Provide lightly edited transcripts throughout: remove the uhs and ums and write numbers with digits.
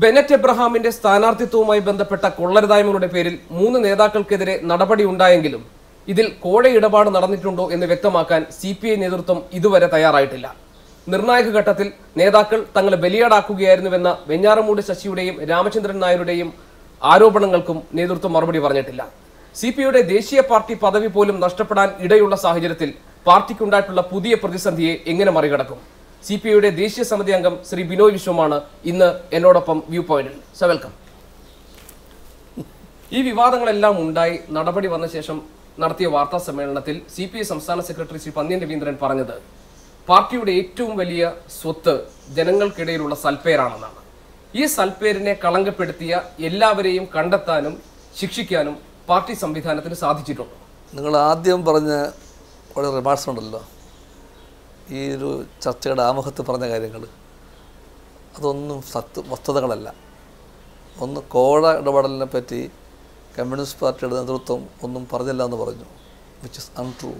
Bennett എബ്രഹാമിന്റെ സ്ഥാനാർത്ഥിത്വവുമായി ബന്ധപ്പെട്ട കൊള്ളരുതായ്മകളുടെ പേരിൽ 3 നേതാക്കൾക്കെതിരെ നടപടി ഉണ്ടായെങ്കിലും ഇതിൽ കോഴ ഇടപാട് നടന്നിട്ടുണ്ടോ എന്ന് വ്യക്തമാക്കാൻ CPI നേതൃത്വം ഇതുവരെ തയ്യാറായിട്ടില്ല. നിർണായക ഘട്ടത്തിൽ നേതാക്കൾ തങ്ങളെ ബലിയാടാക്കുകയായിരുന്നുവെന്ന വെഞ്ഞാറമൂട് ശശിയുടെയും രാമചന്ദ്രൻ നായരുടെയും ആരോപണങ്ങൾക്കും നേതൃത്വം മറുപടി പറഞ്ഞിട്ടില്ല. CPIയുടെ ദേശീയ പാർട്ടി പദവി പോലും നഷ്ടപ്പെടാൻ ഇടയുള്ള സാഹചര്യത്തിൽ പാർട്ടിക്കുണ്ടായിട്ടുള്ള പുതിയ പ്രതിസന്ധിയെ എങ്ങനെ മറികടക്കും? CPIയുടെ ദേശീയ സമിതി അംഗം ശ്രീ ബിനോയ് വിശ്വമാണ് ഇന്ന് എന്നോടൊപ്പം വ്യൂ പോയിന്റിൽ. So welcome. ഈ വിവാദങ്ങളെല്ലാം ഉണ്ടായി നടപടി വന്ന ശേഷം നടത്തിയ വാർത്താ സമ്മേളനത്തിൽ CPI സംസ്ഥാന സെക്രട്ടറി ശ്രീ പന്ന്യൻ രവീന്ദ്രൻ പറഞ്ഞത് പാർട്ടിയുടെ ഏറ്റവും വലിയ സ്വത്ത് ജനങ്ങൾക്കിടയിലുള്ള സൽപ്പേരാണെന്നാണ്. ഈ സൽപ്പേരിനെ കളങ്കപ്പെടുത്തിയ എല്ലാവരെയും കണ്ടെത്താനും ശിക്ഷിക്കാനും പാർട്ടി സംവിധാനത്തിന് സാധിച്ചിട്ടുണ്ട്. നിങ്ങൾ ആദ്യം പറഞ്ഞ വളരെ റിമാർക്സ് ഉണ്ടല്ലോ, ഈ ഒരു ചർച്ചയുടെ ആമുഖത്ത് പറഞ്ഞ കാര്യങ്ങൾ അതൊന്നും വസ്തുതകളല്ല. ഒന്ന്, കോഴ ഇടപെടലിനെ പറ്റി കമ്മ്യൂണിസ്റ്റ് പാർട്ടിയുടെ നേതൃത്വം ഒന്നും പറഞ്ഞില്ല എന്ന് പറഞ്ഞു, വിച്ച് ഇസ് അൺട്രൂ.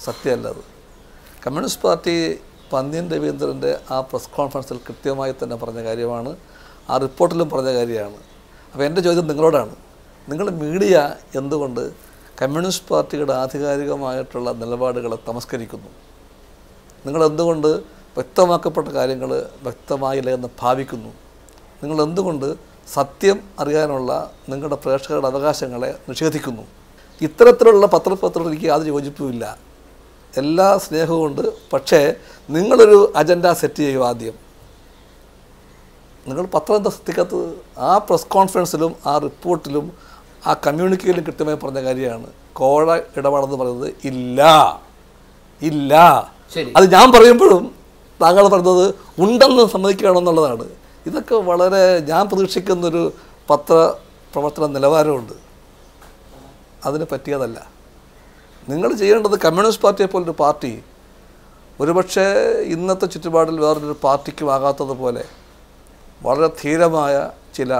സത്യമല്ല അത്. കമ്മ്യൂണിസ്റ്റ് പാർട്ടി പന്ന്യൻ രവീന്ദ്രൻ്റെ ആ പ്രസ് കോൺഫറൻസിൽ കൃത്യമായി തന്നെ പറഞ്ഞ കാര്യമാണ്, ആ റിപ്പോർട്ടിലും പറഞ്ഞ കാര്യമാണ്. അപ്പോൾ എൻ്റെ ചോദ്യം നിങ്ങളോടാണ്, നിങ്ങൾ മീഡിയ എന്തുകൊണ്ട് കമ്മ്യൂണിസ്റ്റ് പാർട്ടിയുടെ ആധികാരികമായിട്ടുള്ള നിലപാടുകളെ തമസ്കരിക്കുന്നു? നിങ്ങളെന്തുകൊണ്ട് വ്യക്തമാക്കപ്പെട്ട കാര്യങ്ങൾ വ്യക്തമായില്ല എന്ന് ഭാവിക്കുന്നു? നിങ്ങളെന്തുകൊണ്ട് സത്യം അറിയാനുള്ള നിങ്ങളുടെ പ്രേക്ഷകരുടെ അവകാശങ്ങളെ നിഷേധിക്കുന്നു? ഇത്തരത്തിലുള്ള പത്രത്തിൽ എനിക്ക് യാതൊരു യോജിപ്പുമില്ല. എല്ലാ സ്നേഹവുമുണ്ട്. പക്ഷേ നിങ്ങളൊരു അജണ്ട സെറ്റ് ചെയ്യുക. ആദ്യം നിങ്ങൾ പത്രം എന്താ ശ്രദ്ധിക്കാത്തത്? ആ പ്രസ് കോൺഫറൻസിലും ആ റിപ്പോർട്ടിലും ആ കമ്മ്യൂണിക്കേയിലും കൃത്യമായി പറഞ്ഞ കാര്യമാണ്, കോഴ ഇടപാടെന്ന് പറയുന്നത് ഇല്ല. അത് ഞാൻ പറയുമ്പോഴും താങ്കൾ പറഞ്ഞത് ഉണ്ടെന്ന് സമ്മതിക്കുകയാണെന്നുള്ളതാണ്. ഇതൊക്കെ വളരെ ഞാൻ പ്രതീക്ഷിക്കുന്നൊരു പത്രപ്രവർത്തന നിലവാരമുണ്ട്. അതിന് പറ്റിയതല്ല. നിങ്ങൾ ചെയ്യേണ്ടത്, കമ്മ്യൂണിസ്റ്റ് പാർട്ടിയെ പോലൊരു പാർട്ടി ഒരുപക്ഷെ ഇന്നത്തെ ചുറ്റുപാടിൽ വേറൊരു പാർട്ടിക്കും ആകാത്തതുപോലെ വളരെ ധീരമായ ചില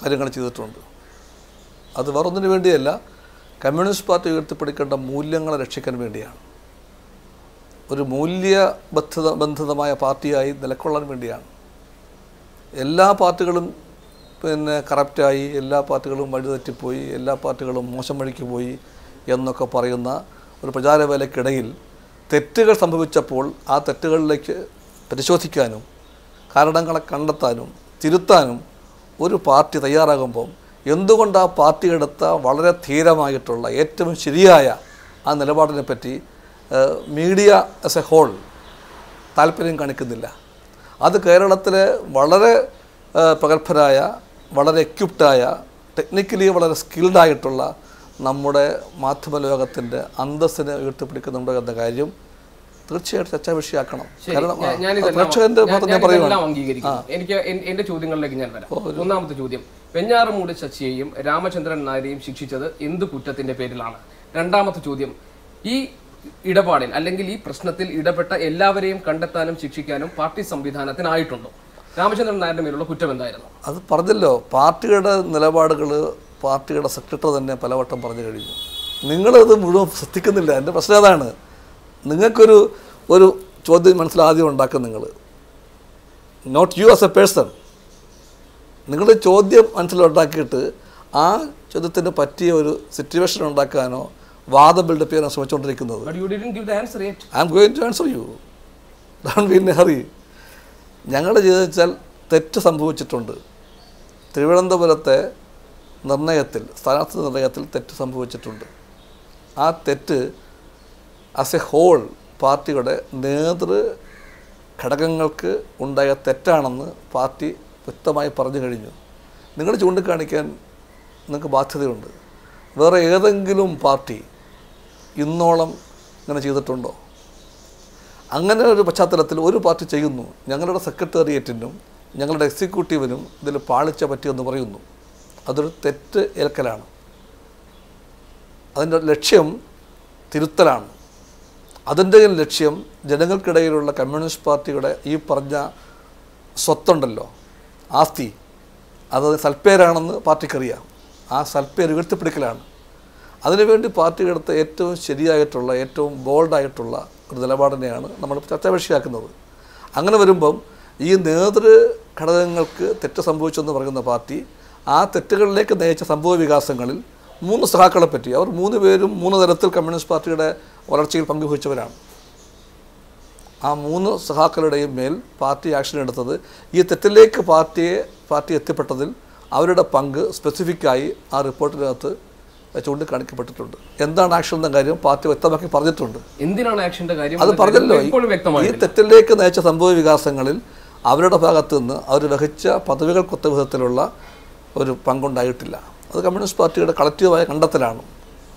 കാര്യങ്ങൾ ചെയ്തിട്ടുണ്ട്. അത് വേറൊന്നിനു വേണ്ടിയല്ല, കമ്മ്യൂണിസ്റ്റ് പാർട്ടി ഉയർത്തിപ്പിടിക്കേണ്ട മൂല്യങ്ങളെ രക്ഷിക്കാൻ വേണ്ടിയാണ്. ഒരു മൂല്യബന്ധിതമായ പാർട്ടിയായി നിലകൊള്ളാൻ വേണ്ടിയാണ്. എല്ലാ പാർട്ടികളും കറപ്റ്റായി, എല്ലാ പാർട്ടികളും വഴിതെറ്റിപ്പോയി, എല്ലാ പാർട്ടികളും മോശം വഴിക്ക് പോയി എന്നൊക്കെ പറയുന്ന ഒരു പ്രചാരവേലയ്ക്കിടയിൽ തെറ്റുകൾ സംഭവിച്ചപ്പോൾ ആ തെറ്റുകളിലേക്ക് പരിശോധിക്കാനും കാരണങ്ങളെ കണ്ടെത്താനും തിരുത്താനും ഒരു പാർട്ടി തയ്യാറാകുമ്പം എന്തുകൊണ്ട് ആ പാർട്ടി എടുത്ത വളരെ ധീരമായിട്ടുള്ള ഏറ്റവും ശരിയായ ആ നിലപാടിനെ പറ്റി മീഡിയ ആസ് എ ഹോൾ താല്പര്യം കാണിക്കുന്നില്ല? അത് കേരളത്തിലെ വളരെ പ്രഗത്ഭരായ, വളരെ എക്യുപ്ഡായ, ടെക്നിക്കലി വളരെ സ്കിൽഡായിട്ടുള്ള നമ്മുടെ മാധ്യമ ലോകത്തിൻ്റെ അന്തസ്സിനെ ഉയർത്തിപ്പിടിക്കുന്നുണ്ടോ എന്ന കാര്യം തീർച്ചയായിട്ടും ചർച്ചാ വിഷയമാക്കണം. എനിക്ക് എന്റെ ചോദ്യങ്ങളിലേക്ക് ഞാൻ വരാം. ഒന്നാമത്തെ ചോദ്യം, വെഞ്ഞാറമൂട് ശശിയെയും രാമചന്ദ്രൻ നായരെയും ശിക്ഷിച്ചത് എന്ത് കുറ്റത്തിന്റെ പേരിലാണ്? രണ്ടാമത്തെ ചോദ്യം, ഈ ഇടപാടിൽ അല്ലെങ്കിൽ ഈ പ്രശ്നത്തിൽ ഇടപെട്ട എല്ലാവരെയും കണ്ടെത്താനും ശിക്ഷിക്കാനും പാർട്ടി സംവിധാനത്തിനായിട്ടുണ്ടോ? രാമചന്ദ്രൻ നായരുടെ മേലുള്ള കുറ്റം എന്തായിരുന്നു? അത് പറഞ്ഞല്ലോ. പാർട്ടിയുടെ നിലപാടുകൾ പാർട്ടിയുടെ സെക്രട്ടറി തന്നെ പലവട്ടം പറഞ്ഞു കഴിഞ്ഞു. നിങ്ങളത് മുഴുവൻ ശ്രദ്ധിക്കുന്നില്ല. എൻ്റെ പ്രശ്നം അതാണ്. നിങ്ങൾക്കൊരു ചോദ്യം മനസ്സിലാദ്യം ഉണ്ടാക്കും. നിങ്ങൾ note you as a person. നിങ്ങളുടെ ചോദ്യം മനസ്സിലുണ്ടാക്കിയിട്ട് ആ ചോദ്യത്തിന് പറ്റിയ ഒരു സിറ്റുവേഷൻ ഉണ്ടാക്കാനോ വാദം ബിൽഡപ്പ് ചെയ്യാനോ ശ്രമിച്ചുകൊണ്ടിരിക്കുന്നത്. I am going to answer you. Don't be in a hurry. ഞങ്ങൾ ചെയ്തെച്ചാൽ തെറ്റ് സംഭവിച്ചിട്ടുണ്ട്. തിരുവനന്തപുരത്തെ സ്ഥാനാർത്ഥി നിർണയത്തിൽ തെറ്റ് സംഭവിച്ചിട്ടുണ്ട്. ആ തെറ്റ് ആസ് എ ഹോൾ പാർട്ടിയുടെ ഘടകങ്ങൾക്ക് ഉണ്ടായ തെറ്റാണെന്ന് പാർട്ടി വ്യക്തമായി പറഞ്ഞു കഴിഞ്ഞു. നിങ്ങൾ ചൂണ്ടിക്കാണിക്കാൻ നിങ്ങൾക്ക് ബാധ്യതയുണ്ട്. വേറെ ഏതെങ്കിലും പാർട്ടി ഇന്നോളം ഇങ്ങനെ ചെയ്തിട്ടുണ്ടോ? അങ്ങനെ ഒരു പശ്ചാത്തലത്തിൽ ഒരു പാർട്ടി ചെയ്യുന്നു, ഞങ്ങളുടെ സെക്രട്ടേറിയറ്റിനും ഞങ്ങളുടെ എക്സിക്യൂട്ടീവിനും ഇതിൽ പാളിച്ച പറ്റിയെന്ന് പറയുന്നു. അതൊരു തെറ്റ് ഏൽക്കലാണ്. അതിൻ്റെ ലക്ഷ്യം തിരുത്തലാണ്. അതിൻ്റെ ലക്ഷ്യം ജനങ്ങൾക്കിടയിലുള്ള കമ്മ്യൂണിസ്റ്റ് പാർട്ടിയുടെ ഈ പറഞ്ഞ സ്വത്തുണ്ടല്ലോ, ആസ്തി, അത് സൽപ്പേരാണെന്ന് പാർട്ടിക്കറിയാം. ആ സൽപ്പേര് ഉയർത്തിപ്പിടിക്കലാണ്. അതിനുവേണ്ടി പാർട്ടി എടുത്ത ഏറ്റവും ശരിയായിട്ടുള്ള, ഏറ്റവും ബോൾഡായിട്ടുള്ള ഒരു നിലപാടിനെയാണ് നമ്മൾ ചർച്ചാ വിഷയമാക്കുന്നത്. അങ്ങനെ വരുമ്പം ഈ നേതൃ ഘടകങ്ങൾക്ക് തെറ്റ് സംഭവിച്ചെന്ന് പറയുന്ന പാർട്ടി ആ തെറ്റുകളിലേക്ക് നയിച്ച സംഭവ വികാസങ്ങളിൽ 3 സഖാക്കളെ പറ്റി അവർ 3 പേരും 3 തരത്തിൽ കമ്മ്യൂണിസ്റ്റ് പാർട്ടിയുടെ വളർച്ചയിൽ പങ്കുവഹിച്ചവരാണ്. ആ 3 സഖാക്കളുടെയും മേൽ പാർട്ടി ആക്ഷൻ എടുത്തത് ഈ തെറ്റിലേക്ക് പാർട്ടി എത്തിപ്പെട്ടതിൽ അവരുടെ പങ്ക് സ്പെസിഫിക്കായി ആ റിപ്പോർട്ടിനകത്ത് ചൂണ്ടിക്കാണിക്കപ്പെട്ടിട്ടുണ്ട്. എന്താണ് ആക്ഷൻ എന്ന കാര്യം പാർട്ടി വ്യക്തമാക്കി പറഞ്ഞിട്ടുണ്ട്. എന്തിനാണ് ആക്ഷന്റെ കാര്യം അത് പറഞ്ഞല്ലോ. ഈ തെറ്റിലേക്ക് നയിച്ച സംഭവ വികാസങ്ങളിൽ അവരുടെ ഭാഗത്തു നിന്ന് അവർ വഹിച്ച പദവികൾക്കൊത്ത വിധത്തിലുള്ള ഒരു പങ്കുണ്ടായിട്ടില്ല. അത് കമ്മ്യൂണിസ്റ്റ് പാർട്ടിയുടെ കളക്റ്റീവായ കണ്ടെത്തലാണ്.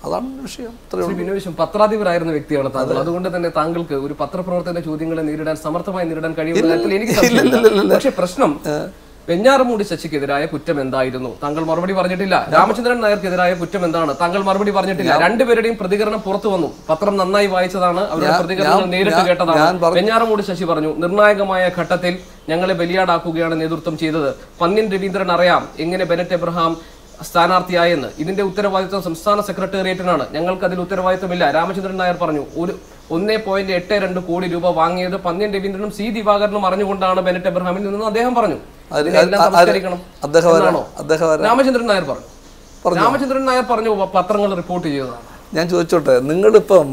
അതാണ് വിഷയം. ബിനോയ് പത്രാധിപരായിരുന്ന വ്യക്തിയാണ് താങ്കൾ. അതുകൊണ്ട് തന്നെ താങ്കൾക്ക് ഒരു പത്രപ്രവർത്തകന്റെ ചോദ്യങ്ങളെ സമർത്ഥമായി നേരിടാൻ കഴിയുന്ന കാര്യത്തിൽ എനിക്ക് പക്ഷേ പ്രശ്നം വെഞ്ഞാറമൂട് ശശിക്കെതിരായ കുറ്റം എന്തായിരുന്നു? താങ്കൾ മറുപടി പറഞ്ഞിട്ടില്ല. രാമചന്ദ്രൻ നായർക്കെതിരായ കുറ്റം എന്താണ്? താങ്കൾ മറുപടി പറഞ്ഞിട്ടില്ല. രണ്ടുപേരുടെയും പ്രതികരണം പുറത്തു വന്നു. പത്രം നന്നായി വായിച്ചതാണ്, അവരുടെ പ്രതികരണം നേരിട്ട് കേട്ടതാണ്. വെഞ്ഞാറമൂട് ശശി പറഞ്ഞു, നിർണായകമായ ഘട്ടത്തിൽ ഞങ്ങളെ ബലിയാടാക്കുകയാണ് നേതൃത്വം ചെയ്തത്. പന്ന്യൻ രവീന്ദ്രൻ അറിയാം എങ്ങനെ ബെനറ്റ് എബ്രഹാം സ്ഥാനാർത്ഥിയായെന്ന്. ഇതിന്റെ ഉത്തരവാദിത്വം സംസ്ഥാന സെക്രട്ടേറിയറ്റിനാണ്, ഞങ്ങൾക്ക് അതിൽ ഉത്തരവാദിത്വമില്ല. രാമചന്ദ്രൻ നായർ പറഞ്ഞു, 1.82 കോടി രൂപ വാങ്ങിയത് പന്ന്യൻ രവീന്ദ്രനും സി ദിവാകരനും അറിഞ്ഞുകൊണ്ടാണ് ബെനറ്റ് എബ്രഹാമിൽ നിന്നും അദ്ദേഹം പറഞ്ഞു. രാമചന്ദ്രൻ നായർ പറഞ്ഞു. രാമചന്ദ്രൻ നായർ പറഞ്ഞു, പത്രങ്ങൾ റിപ്പോർട്ട് ചെയ്തതാണ്. ഞാൻ ചോദിച്ചോട്ടെ, നിങ്ങളിപ്പം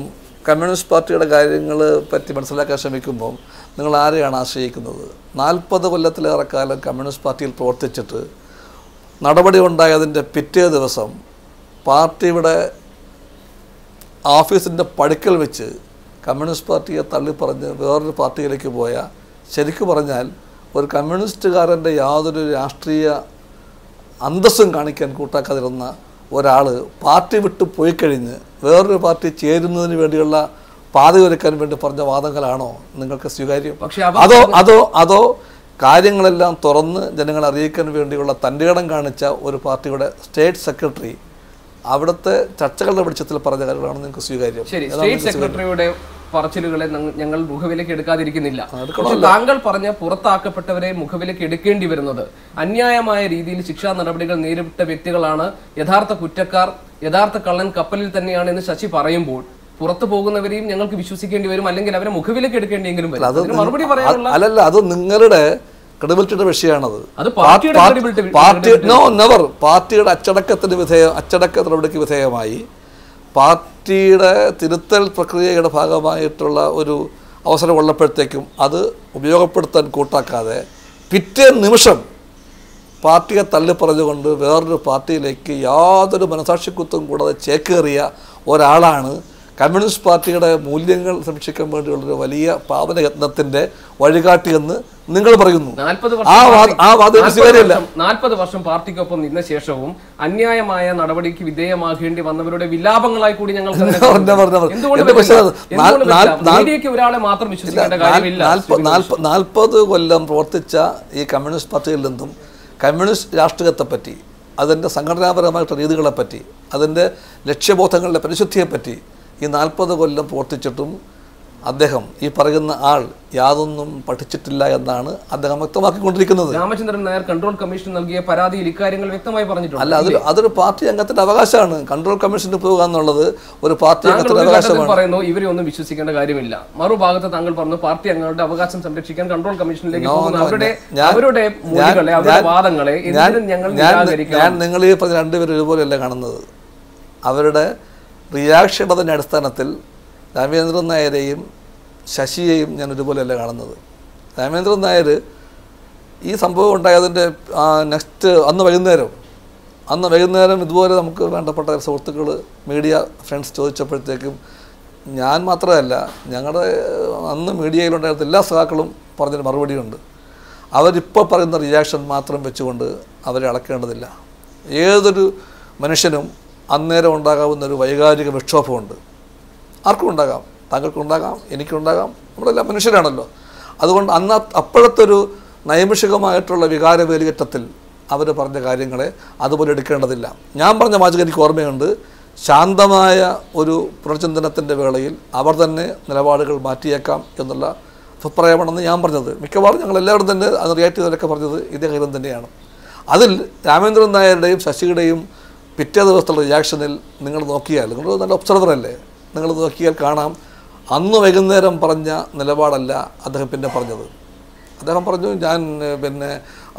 കമ്മ്യൂണിസ്റ്റ് പാർട്ടിയുടെ കാര്യങ്ങൾ പറ്റി മനസ്സിലാക്കാൻ ശ്രമിക്കുമ്പോൾ നിങ്ങൾ ആരെയാണ് ആശ്രയിക്കുന്നത്? 40 കൊല്ലത്തിലേറെ കാലം കമ്മ്യൂണിസ്റ്റ് പാർട്ടിയിൽ പ്രവർത്തിച്ചിട്ട് നടപടി ഉണ്ടായതിൻ്റെ പിറ്റേ ദിവസം പാർട്ടിയുടെ ഓഫീസിൻ്റെ പടിക്കൽ വെച്ച് കമ്മ്യൂണിസ്റ്റ് പാർട്ടിയെ തള്ളിപ്പറഞ്ഞ് വേറൊരു പാർട്ടിയിലേക്ക് പോയ, ശരിക്കു പറഞ്ഞാൽ ഒരു കമ്മ്യൂണിസ്റ്റുകാരൻ്റെ യാതൊരു രാഷ്ട്രീയ അന്തസ്സും കാണിക്കാൻ കൂട്ടാക്കാതിരുന്ന ഒരാൾ പാർട്ടി വിട്ട് പോയി കഴിഞ്ഞ് വേറൊരു പാർട്ടി ചേരുന്നതിന് വേണ്ടിയുള്ള പാതയൊരുക്കാൻ വേണ്ടി പറഞ്ഞ വാദങ്ങളാണോ നിങ്ങൾക്ക് സ്വീകാര്യം? അതോ കാര്യങ്ങളെല്ലാം തുറന്ന് ജനങ്ങളെ അറിയിക്കാൻ വേണ്ടിയുള്ള തൻ്റെ ഇടം കാണിച്ച ഒരു പാർട്ടിയുടെ സ്റ്റേറ്റ് സെക്രട്ടറി അവിടുത്തെ ചർച്ചകളുടെ വെളിച്ചത്തിൽ പറഞ്ഞ കാര്യങ്ങളാണ് നിങ്ങൾക്ക് സ്വീകാര്യം? സ്റ്റേറ്റ് സെക്രട്ടറിയുടെ പറച്ചിലുകളെ ഞങ്ങൾ മുഖവിലേക്ക് എടുക്കാതിരിക്കുന്നില്ല. താങ്കൾ പറഞ്ഞ പുറത്താക്കപ്പെട്ടവരെ മുഖവിലേക്ക് എടുക്കേണ്ടി വരുന്നത് അന്യായമായ രീതിയിൽ ശിക്ഷാ നടപടികൾ നേരിട്ട വ്യക്തികളാണ് യഥാർത്ഥ കുറ്റക്കാർ, യഥാർത്ഥ കള്ളൻ കപ്പലിൽ തന്നെയാണ് എന്ന് ശശി പറയുമ്പോൾ പുറത്തു പോകുന്നവരെയും ഞങ്ങൾക്ക് വിശ്വസിക്കേണ്ടി വരും, അല്ലെങ്കിൽ അവരെ മുഖവിലേക്ക് എടുക്കേണ്ടിയെങ്കിലും വരും. മറുപടി പറയാനുള്ള അല്ലല്ല, അത് നിങ്ങളുടെ ക്രെഡിബിലിറ്റിയുടെ വിഷയമാണത്. പാർട്ടിയുടെ അച്ചടക്ക നടപടിക്ക് വിധേയമായി പാർട്ടിയുടെ തിരുത്തൽ പ്രക്രിയയുടെ ഭാഗമായിട്ടുള്ള ഒരു അവസരം ഉള്ളപ്പോഴത്തേക്കും അത് ഉപയോഗപ്പെടുത്താൻ കൂട്ടാക്കാതെ പിറ്റേ നിമിഷം പാർട്ടിയെ തള്ളിപ്പറഞ്ഞുകൊണ്ട് വേറൊരു പാർട്ടിയിലേക്ക് യാതൊരു മനസാക്ഷിക്കുത്തും കൂടാതെ ചേക്കേറിയ ഒരാളാണ് കമ്മ്യൂണിസ്റ്റ് പാർട്ടിയുടെ മൂല്യങ്ങൾ സംരക്ഷിക്കാൻ വേണ്ടിയുള്ളൊരു വലിയ പാവനയത്നത്തിൻ്റെ വഴികാട്ടിയെന്ന് നിങ്ങൾ പറയുന്നു. 40 വർഷം പാർട്ടിക്കൊപ്പം നിന്ന ശേഷവും അന്യായമായ നടപടിക്ക് വിധേയമാകേണ്ടി വന്നവരുടെ വിലാപങ്ങളായി കൂടി ഞങ്ങൾ ഒരാളെ മാത്രം വിശ്വസിക്കേണ്ട കാര്യമില്ല. 40 കൊല്ലം പ്രവർത്തിച്ച ഈ കമ്മ്യൂണിസ്റ്റ് പാർട്ടിയിൽ നിന്നും കമ്മ്യൂണിസ്റ്റ് രാഷ്ട്രീയത്തെപ്പറ്റി, അതിൻ്റെ സംഘടനാപരമായിട്ടുള്ള രീതികളെപ്പറ്റി, അതിൻ്റെ ലക്ഷ്യബോധങ്ങളുടെ പരിശുദ്ധിയെപ്പറ്റി ഈ 40 കൊല്ലം പ്രവർത്തിച്ചിട്ടും അദ്ദേഹം, ഈ പറയുന്ന ആൾ, യാതൊന്നും പഠിച്ചിട്ടില്ല എന്നാണ് അദ്ദേഹം വ്യക്തമാക്കിക്കൊണ്ടിരിക്കുന്നത്. രാമചന്ദ്രൻ നായർ കൺട്രോൾ കമ്മീഷൻ നൽകിയ പരാതിയിൽ ഇക്കാര്യങ്ങൾ വ്യക്തമായി പറഞ്ഞിട്ടുണ്ട്. അല്ല, അതൊരു പാർട്ടി അംഗത്തിന്റെ അവകാശമാണ്. കൺട്രോൾ കമ്മീഷന് പോകുക എന്നുള്ളത് ഒരു പാർട്ടി അംഗത്തിന്റെ അവകാശമാണ്. പറയുന്നു ഇവരെ ഒന്നും വിശ്വസിക്കേണ്ട കാര്യമില്ല. മറുഭാഗത്ത് താങ്കൾ പറഞ്ഞു പാർട്ടി അംഗങ്ങളുടെ അവകാശം സംരക്ഷിക്കാൻ കൺട്രോൾ കമ്മീഷനിലേക്ക് പോകുന്ന അവരുടെ വാദങ്ങളെ ഞാൻ നിങ്ങൾ ഈ പറഞ്ഞ രണ്ടുപേരും ഒരുപോലെയല്ല കാണുന്നത്. അവരുടെ റിയാക്ഷൻ്റെ അടിസ്ഥാനത്തിൽ രാമചന്ദ്രൻ നായരെയും ശശിയെയും ഞാൻ ഒരുപോലെയല്ല കാണുന്നത്. രാമചന്ദ്രൻ നായർ ഈ സംഭവം ഉണ്ടായതിൻ്റെ അന്ന് വൈകുന്നേരം ഇതുപോലെ നമുക്ക് വേണ്ടപ്പെട്ട സുഹൃത്തുക്കൾ, മീഡിയ ഫ്രണ്ട്സ് ചോദിച്ചപ്പോഴത്തേക്കും ഞാൻ മാത്രമല്ല, ഞങ്ങളുടെ അന്ന് മീഡിയയിലുണ്ടായിരുന്ന എല്ലാ സഖാക്കളും പറഞ്ഞൊരു മറുപടിയുണ്ട്. അവരിപ്പോൾ പറയുന്ന റിയാക്ഷൻ മാത്രം വെച്ചുകൊണ്ട് അവരെ അളക്കേണ്ടതില്ല. ഏതൊരു മനുഷ്യനും അന്നേരം ഉണ്ടാകാവുന്നൊരു വൈകാരിക വിക്ഷോഭമുണ്ട്. ആർക്കും ഉണ്ടാകാം, താങ്കൾക്കുണ്ടാകാം, എനിക്കുണ്ടാകാം, നമ്മളെല്ലാം മനുഷ്യരാണല്ലോ. അതുകൊണ്ട് അപ്പോഴത്തെ ഒരു നൈമിഷികമായിട്ടുള്ള വികാര വേലിയേറ്റത്തിൽ അവർ പറഞ്ഞ കാര്യങ്ങളെ അതുപോലെ എടുക്കേണ്ടതില്ല. ഞാൻ പറഞ്ഞ വാചകം എനിക്ക് ഓർമ്മയുണ്ട്. ശാന്തമായ ഒരു പുനർചിന്തനത്തിൻ്റെ വേളയിൽ അവർ തന്നെ നിലപാടുകൾ മാറ്റിയേക്കാം എന്നുള്ള അഭിപ്രായമാണെന്ന് ഞാൻ പറഞ്ഞത്. മിക്കവാറും ഞങ്ങളെല്ലാവരും തന്നെ അത് റിയാക്ട് ചെയ്തവരൊക്കെ പറഞ്ഞത് ഇതേ കാര്യം തന്നെയാണ്. അതിൽ രാമചന്ദ്രൻ നായരുടെയും ശശിയുടെയും പിറ്റേ ദിവസത്തുള്ള റിയാക്ഷനിൽ നിങ്ങൾ നോക്കിയാൽ, നിങ്ങൾ നല്ല ഒബ്സർവറല്ലേ, നിങ്ങൾ നോക്കിയാൽ കാണാം അന്ന് വൈകുന്നേരം പറഞ്ഞ നിലപാടല്ല അദ്ദേഹം പിന്നെ പറഞ്ഞത്. അദ്ദേഹം പറഞ്ഞു ഞാൻ പിന്നെ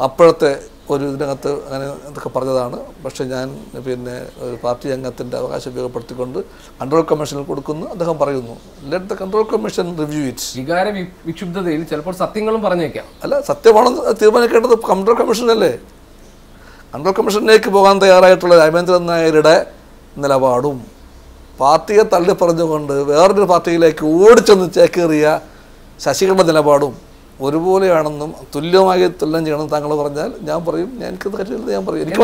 അപ്പോഴത്തെ ഒരു ഇതിനകത്ത് അങ്ങനെ എന്തൊക്കെ പറഞ്ഞതാണ്, പക്ഷേ ഞാൻ പിന്നെ ഒരു പാർട്ടി അംഗത്തിൻ്റെ അവകാശം ഉപയോഗപ്പെടുത്തിക്കൊണ്ട് കൺട്രോൾ കമ്മീഷനിൽ കൊടുക്കുന്നു അദ്ദേഹം പറയുന്നു. Let the control commission review it. വികാര വിക്ഷുബ്ധതയിൽ ചിലപ്പോൾ സത്യങ്ങളും പറഞ്ഞേക്കാം. അല്ല, സത്യമാണെന്ന് തീരുമാനിക്കേണ്ടത് കൺട്രോൾ കമ്മീഷനല്ലേ. കൺട്രോൾ കമ്മീഷനിലേക്ക് പോകാൻ തയ്യാറായിട്ടുള്ള രാമേന്ദ്രൻ നായരുടെ നിലപാടും പാർട്ടിയെ തള്ളി പറഞ്ഞുകൊണ്ട് വേറൊരു പാർട്ടിയിലേക്ക് ഓടിച്ചെന്ന് ചേക്കേറിയ ശശികളുടെ നിലപാടും ഒരുപോലെയാണെന്നും തുല്യം ചെയ്യണം താങ്കൾ പറഞ്ഞാൽ ഞാൻ പറയും എനിക്കത് കഴിയില്ല. ഞാൻ പറയും എനിക്ക്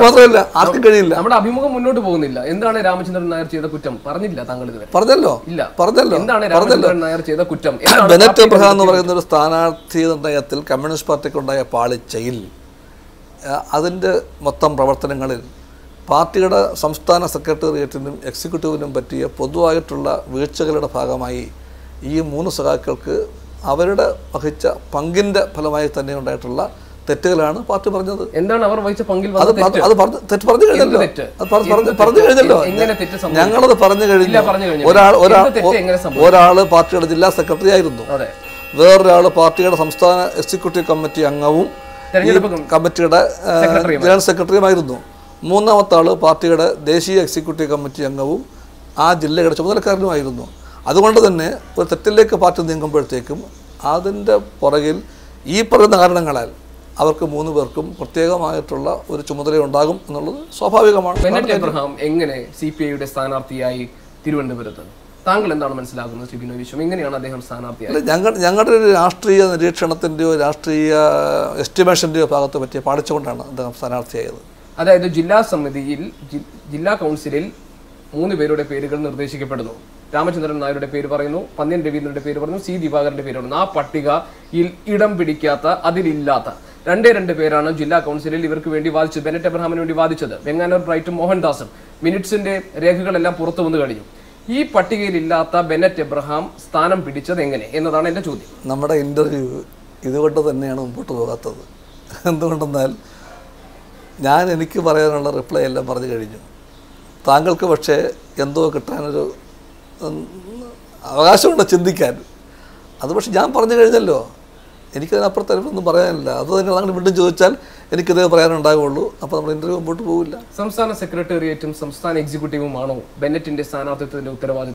മാത്രമല്ല ആർക്കും കഴിയില്ല. നമ്മുടെ അഭിമുഖം മുന്നോട്ട് പോകുന്നില്ല. എന്താണ് രാമചന്ദ്രൻ നായർ ചെയ്ത കുറ്റം പറഞ്ഞില്ല താങ്കൾ ഇതുവരെ? പറഞ്ഞല്ലോ. എന്താണ് രാമചന്ദ്രൻ നായർ ചെയ്ത കുറ്റം? ബെനറ്റ് എബ്രഹാം എന്ന് പറയുന്ന ഒരു സ്ഥാനാർത്ഥി നിർണയത്തിൽ കമ്മ്യൂണിസ്റ്റ് പാർട്ടിക്കുണ്ടായ പാളിച്ചയിൽ അതിൻ്റെ മൊത്തം പ്രവർത്തനങ്ങളിൽ പാർട്ടിയുടെ സംസ്ഥാന സെക്രട്ടേറിയറ്റിനും എക്സിക്യൂട്ടീവിനും പറ്റിയ പൊതുവായിട്ടുള്ള വീഴ്ചകളുടെ ഭാഗമായി ഈ 3 സഖാക്കൾക്ക് അവരുടെ വഹിച്ച പങ്കിൻ്റെ ഫലമായി തന്നെ ഉണ്ടായിട്ടുള്ള തെറ്റുകളാണ് പാർട്ടി പറഞ്ഞത്. എന്താണ് അവർ വഹിച്ച പങ്കിൽ? അത് തെറ്റ് പറഞ്ഞു കഴിഞ്ഞല്ലോ. ഞങ്ങളത് പറഞ്ഞു കഴിഞ്ഞു. ഒരാള് പാർട്ടിയുടെ ജില്ലാ സെക്രട്ടറി ആയിരുന്നു, വേറൊരാൾ പാർട്ടിയുടെ സംസ്ഥാന എക്സിക്യൂട്ടീവ് കമ്മിറ്റി അംഗവും കമ്മിറ്റിയുടെ ജനറൽ സെക്രട്ടറിയുമായിരുന്നു. മൂന്നാമത്തെ ആൾ പാർട്ടിയുടെ ദേശീയ എക്സിക്യൂട്ടീവ് കമ്മിറ്റി അംഗവും ആ ജില്ലയുടെ ചുമതലക്കാരനുമായിരുന്നു. അതുകൊണ്ട് തന്നെ ഒരു തെറ്റിലേക്ക് പാർട്ടി നീങ്ങുമ്പോഴത്തേക്കും അതിൻ്റെ പുറകിൽ ഈ പറയുന്ന കാരണങ്ങളാൽ അവർക്ക് 3 പേർക്കും പ്രത്യേകമായിട്ടുള്ള ഒരു ചുമതല ഉണ്ടാകും എന്നുള്ളത് സ്വാഭാവികമാണ്. ബെനറ്റ് എബ്രഹാം എങ്ങനെ CPIയുടെ സ്ഥാനാർത്ഥിയായി തിരുവനന്തപുരത്ത്? താങ്കൾ എന്താണ് മനസ്സിലാക്കുന്നത് ശ്രീ ബിനോയ് വിശ്വം? എങ്ങനെയാണ് അദ്ദേഹം സ്ഥാനാർത്ഥിയായി? ഞങ്ങളുടെ ഒരു രാഷ്ട്രീയ നിരീക്ഷണത്തിൻ്റെയോ രാഷ്ട്രീയ എസ്റ്റിമേഷൻ്റെയോ ഭാഗത്ത് പറ്റിയ പാടിച്ചുകൊണ്ടാണ് അദ്ദേഹം സ്ഥാനാർത്ഥിയായത്. അതായത് ജില്ലാ സമിതിയിൽ ജില്ലാ കൗൺസിലിൽ 3 പേരുടെ പേരുകൾ നിർദ്ദേശിക്കപ്പെടുന്നു. രാമചന്ദ്രൻ നായരുടെ പേര് പറയുന്നു, പന്ന്യൻ രവീന്ദ്രന്റെ പേര് പറയുന്നു, C ദിവാകരന്റെ പേര് പറയുന്നു. ആ പട്ടികയിൽ ഇടം പിടിക്കാത്ത, അതിലില്ലാത്ത 2 പേരാണ് ജില്ലാ കൗൺസിലിൽ ഇവർക്ക് വേണ്ടി വാദിച്ചത്, ബെനറ്റ് എബ്രഹാമിന് വേണ്ടി വാദിച്ചത്. വെങ്ങാനൂർ ബ്രൈറ്റും മോഹൻദാസും. മിനിറ്റ്സിന്റെ രേഖകളെല്ലാം പുറത്തു വന്നു കഴിഞ്ഞു. ഈ പട്ടികയിലില്ലാത്ത ബെനറ്റ് എബ്രഹാം സ്ഥാനം പിടിച്ചത് എങ്ങനെ എന്നതാണ് എൻ്റെ ചോദ്യം. നമ്മുടെ ഇന്റർവ്യൂ ഇതുകൊണ്ട് തന്നെയാണ് മുമ്പോട്ട് പോകാത്തത്. എന്തുകൊണ്ടെന്നാൽ എനിക്ക് പറയാനുള്ള റിപ്ലൈ എല്ലാം പറഞ്ഞു കഴിഞ്ഞു. താങ്കൾക്ക് പക്ഷേ എന്തോ കിട്ടാനൊരു അവകാശമുണ്ട് ചിന്തിക്കാൻ. അത് പക്ഷെ ഞാൻ പറഞ്ഞു കഴിഞ്ഞല്ലോ. എനിക്കതിനപ്പുറത്തൊന്നും പറയാനില്ല. അത് തന്നെ താങ്കൾ വീണ്ടും ചോദിച്ചാൽ എനിക്കിതേ പറയാനുണ്ടാകുള്ളൂ. അപ്പോൾ നമ്മൾ ഇൻ്റർവ്യൂ മുമ്പോട്ട് പോകില്ല. സംസ്ഥാന സെക്രട്ടേറിയറ്റും സംസ്ഥാന എക്സിക്യൂട്ടീവുമാണോ ബെന്നറ്റിൻ്റെ സ്ഥാനാർത്ഥിത്വത്തിൻ്റെ ഉത്തരവാദിത്വം?